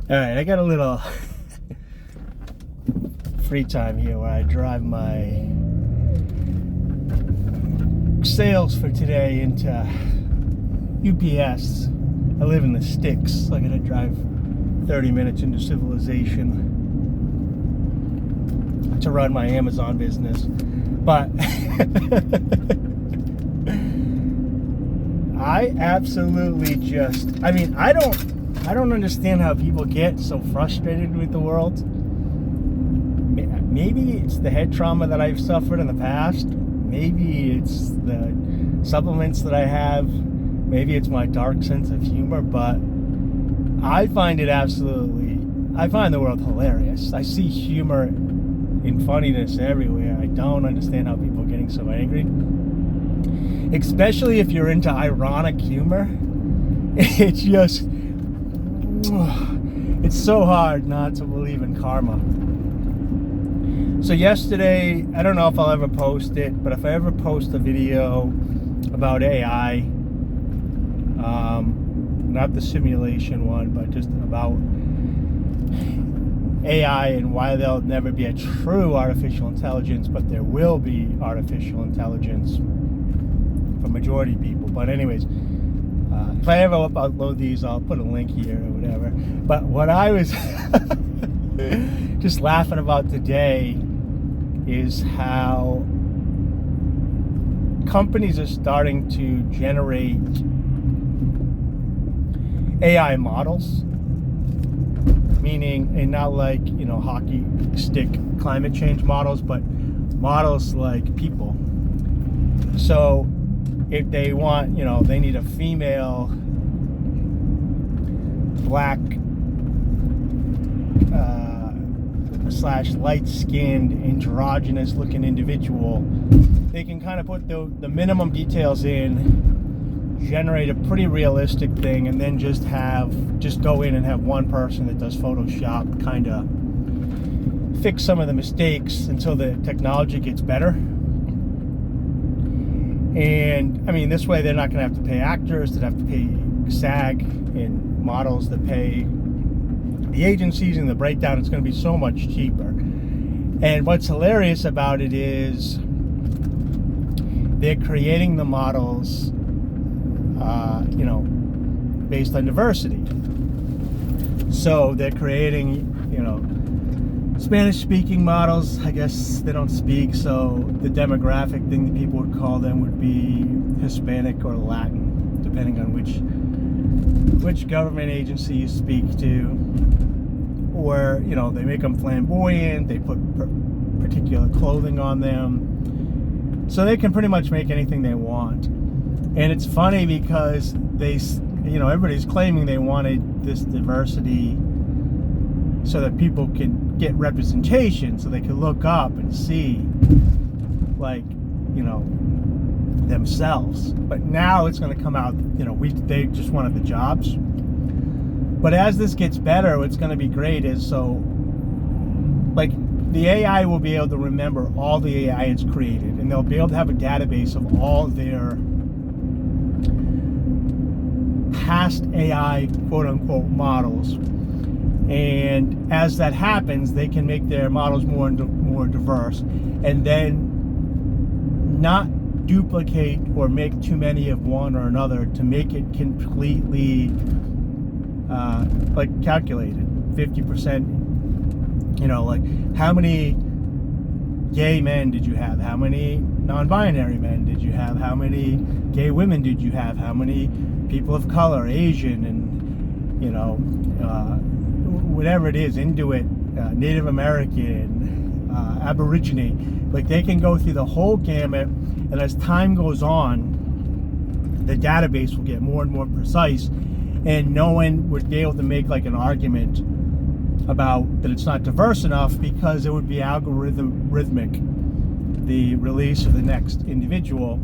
Alright, I got a little free time here where I drive my sales for today into UPS. I live in the sticks, so I gotta drive 30 minutes into civilization to run my Amazon business. But I absolutely I don't understand how people get so frustrated with the world. Maybe it's the head trauma that I've suffered in the past. Maybe it's the supplements that I have. Maybe it's my dark sense of humor, but I find the world hilarious. I see humor and funniness everywhere. I don't understand how people are getting so angry. Especially if you're into ironic humor. It's just, it's so hard not to believe in karma. So yesterday, I don't know if I'll ever post it, but if I ever post a video about AI, not the simulation one, but just about AI and why there'll never be a true artificial intelligence, but there will be artificial intelligence for majority people. But anyways, if I ever upload these, I'll put a link here or whatever. But what I was just laughing about today is how companies are starting to generate AI models, meaning, and not like, hockey stick climate change models, but models like people. So if they want, they need a female black / light-skinned androgynous looking individual, they can kind of put the minimum details in, generate a pretty realistic thing, and then just go in and have one person that does Photoshop kind of fix some of the mistakes until the technology gets better. And I mean, this way they're not going to have to pay actors, that have to pay SAG and models that pay the agencies, and the breakdown. It's going to be so much cheaper. And what's hilarious about it is they're creating the models based on diversity. So they're creating, Spanish-speaking models. I guess they don't speak, so the demographic thing that people would call them would be Hispanic or Latin, depending on which government agency you speak to. Or, they make them flamboyant, they put particular clothing on them. So they can pretty much make anything they want. And it's funny because everybody's claiming they wanted this diversity so that people can get representation, so they can look up and see, themselves. But now it's going to come out, they just wanted the jobs. But as this gets better, what's going to be great is the AI will be able to remember all the AI it's created, and they'll be able to have a database of all their past AI quote-unquote models. And as that happens, they can make their models more diverse, and then not duplicate or make too many of one or another to make it completely calculated. 50%, how many gay men did you have? How many non-binary men did you have? How many gay women did you have? How many people of color, Asian, and whatever it is, Inuit, Native American, Aborigine. They can go through the whole gamut, and as time goes on, the database will get more and more precise, and no one would be able to make an argument about that it's not diverse enough, because it would be algorithmic, the release of the next individual.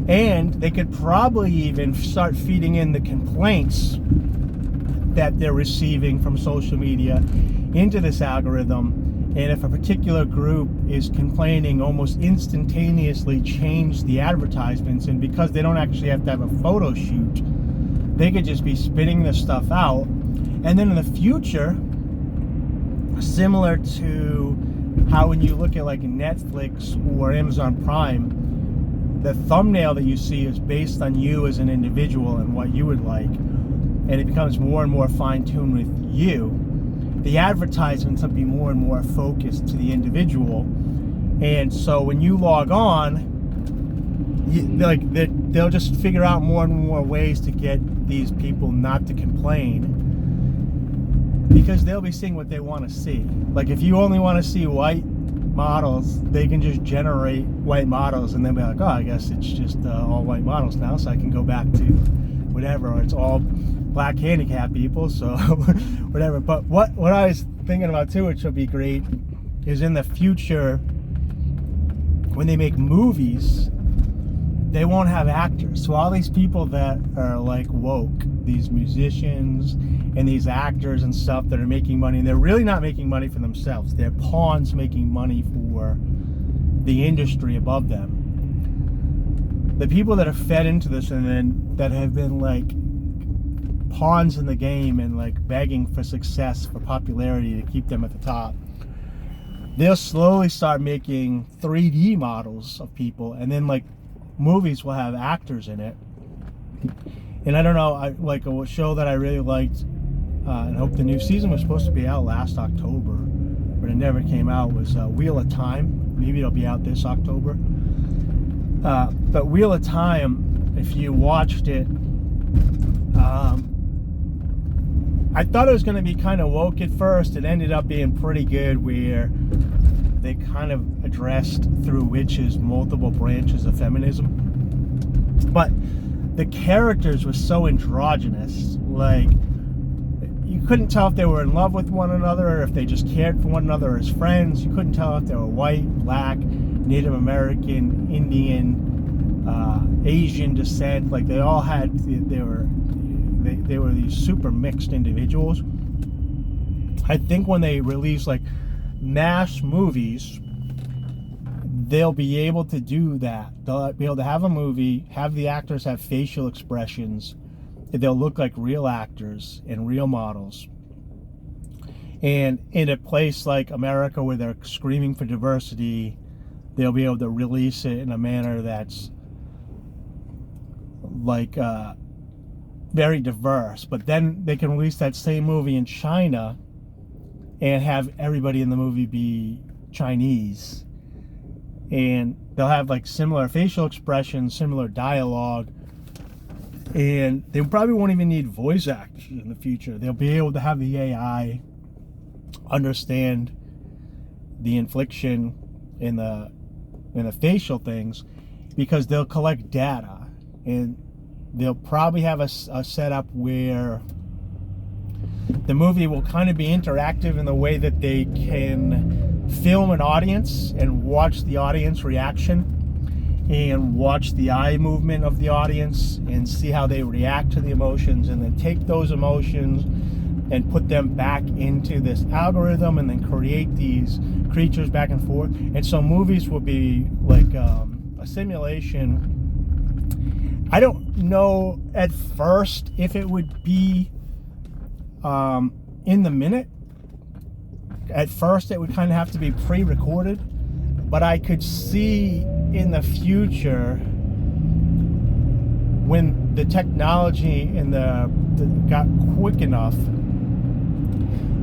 And they could probably even start feeding in the complaints that they're receiving from social media into this algorithm, and if a particular group is complaining, almost instantaneously change the advertisements. And because they don't actually have to have a photo shoot, they could just be spitting this stuff out, And then in the future, similar to how when you look at like Netflix or Amazon Prime, the thumbnail that you see is based on you as an individual and what you would like, and it becomes more and more fine-tuned with you. The advertisements will be more and more focused to the individual, and so when you log on, they'll just figure out more and more ways to get these people not to complain, because they'll be seeing what they want to see. Like if you only want to see white models, they can just generate white models and then be like, oh, I guess it's just all white models now, so I can go back to whatever, or it's all black handicapped people, so whatever. But what I was thinking about too, which will be great, is in the future when they make movies, they won't have actors. So all these people that are like woke, these musicians and these actors and stuff that are making money, and they're really not making money for themselves. They're pawns making money for the industry above them. The people that are fed into this and then that have been like pawns in the game and like begging for success, for popularity to keep them at the top, they'll slowly start making 3D models of people, and then like movies will have actors in it. And I don't know, like a show that I really liked, and hope the new season was supposed to be out last October, but it never came out, was Wheel of Time. Maybe it'll be out this October. But Wheel of Time, if you watched it, I thought it was going to be kind of woke at first. It ended up being pretty good, where they kind of addressed through witches multiple branches of feminism. But the characters were so androgynous, like you couldn't tell if they were in love with one another or if they just cared for one another as friends. You couldn't tell if they were white, black, Native American, Indian, Asian descent. Like they all had, they were these super mixed individuals. I think when they release like mass movies, they'll be able to do that. They'll be able to have a movie, have the actors have facial expressions, they'll look like real actors and real models. And in a place like America where they're screaming for diversity, they'll be able to release it in a manner that's like very diverse. But then they can release that same movie in China and have everybody in the movie be Chinese, and they'll have like similar facial expressions, similar dialogue, and they probably won't even need voice actors in the future. They'll be able to have the AI understand the infliction in the facial things, because they'll collect data, and they'll probably have a setup where the movie will kind of be interactive in the way that they can film an audience and watch the audience reaction and watch the eye movement of the audience and see how they react to the emotions, and then take those emotions and put them back into this algorithm and then create these creatures back and forth. And so movies will be like a simulation. I don't know at first if it would be in the minute. At first it would kind of have to be pre-recorded, but I could see in the future, when the technology and the got quick enough,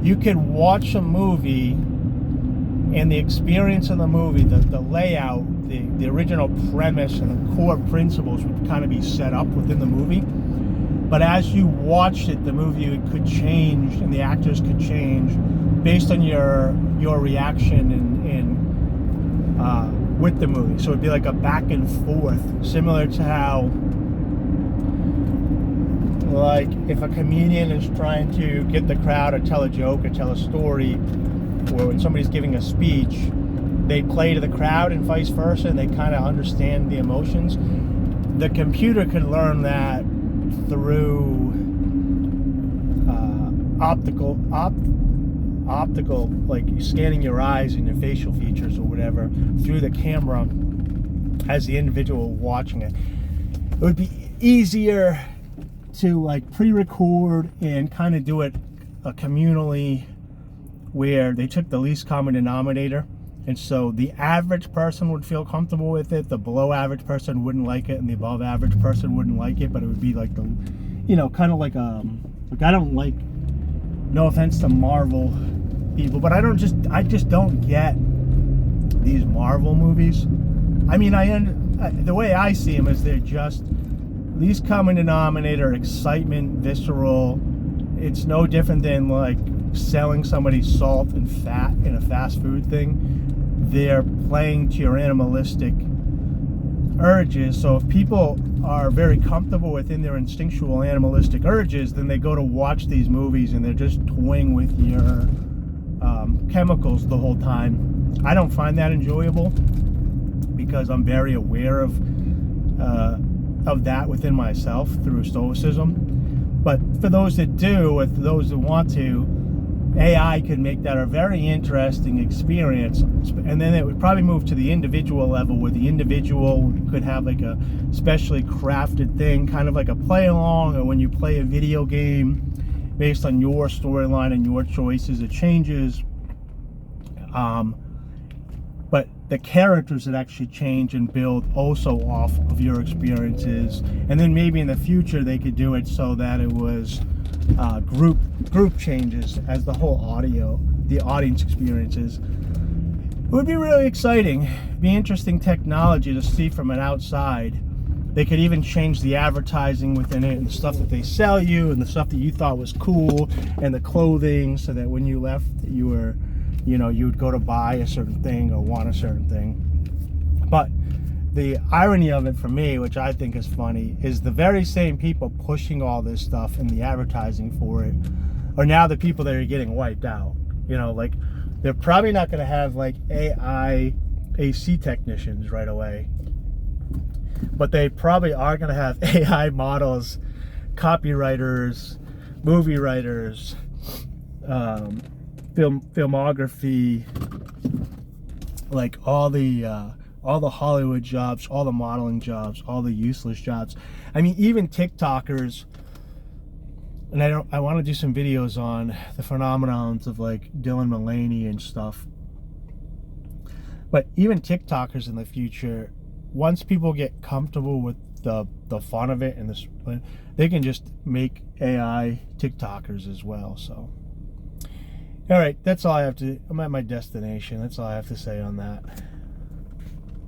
you could watch a movie and the experience of the movie, the layout, the original premise and the core principles would kind of be set up within the movie. But as you watched it, the movie could change and the actors could change based on your reaction and with the movie. So it'd be like a back and forth, similar to how, like, if a comedian is trying to get the crowd to tell a joke or tell a story, or when somebody's giving a speech, they play to the crowd and vice versa, and they kind of understand the emotions. The computer could learn that through optical, like scanning your eyes and your facial features or whatever through the camera as the individual watching it. It would be easier to like pre-record and kind of do it a communally where they took the least common denominator, and so the average person would feel comfortable with it, the below average person wouldn't like it, and the above average person wouldn't like it, but it would be like the, you know, kind of like I don't like, no offense to Marvel people, but I just don't get these Marvel movies. I mean, the way I see them is they're just least common denominator, excitement, visceral. It's no different than like selling somebody salt and fat in a fast food thing. They're playing to your animalistic urges. So if people are very comfortable within their instinctual animalistic urges, then they go to watch these movies and they're just toying with your chemicals the whole time. I don't find that enjoyable because I'm very aware of that within myself through stoicism. But for those that do, if those that want to, AI could make that a very interesting experience, and then it would probably move to the individual level, where the individual could have like a specially crafted thing, kind of like a play along, or when you play a video game based on your storyline and your choices, it changes. But the characters that actually change and build also off of your experiences, and then maybe in the future they could do it so that it was group changes as the whole the audience experiences. It would be really exciting. It'd be interesting technology to see from an outside. They could even change the advertising within it and the stuff that they sell you and the stuff that you thought was cool and the clothing, so that when you left you were, you know, you would go to buy a certain thing or want a certain thing. But the irony of it for me, which I think is funny, is the very same people pushing all this stuff and the advertising for it are now the people that are getting wiped out. You know, like, they're probably not going to have like AI AC technicians right away, but they probably are going to have AI models, copywriters, movie writers, filmography, like all the Hollywood jobs, all the modeling jobs, all the useless jobs. I mean, even TikTokers, and I want to do some videos on the phenomenons of like Dylan Mullaney and stuff. But even TikTokers in the future, once people get comfortable with the fun of it and this, they can just make AI TikTokers as well. So, all right, that's all I have to. I'm at my destination. That's all I have to say on that.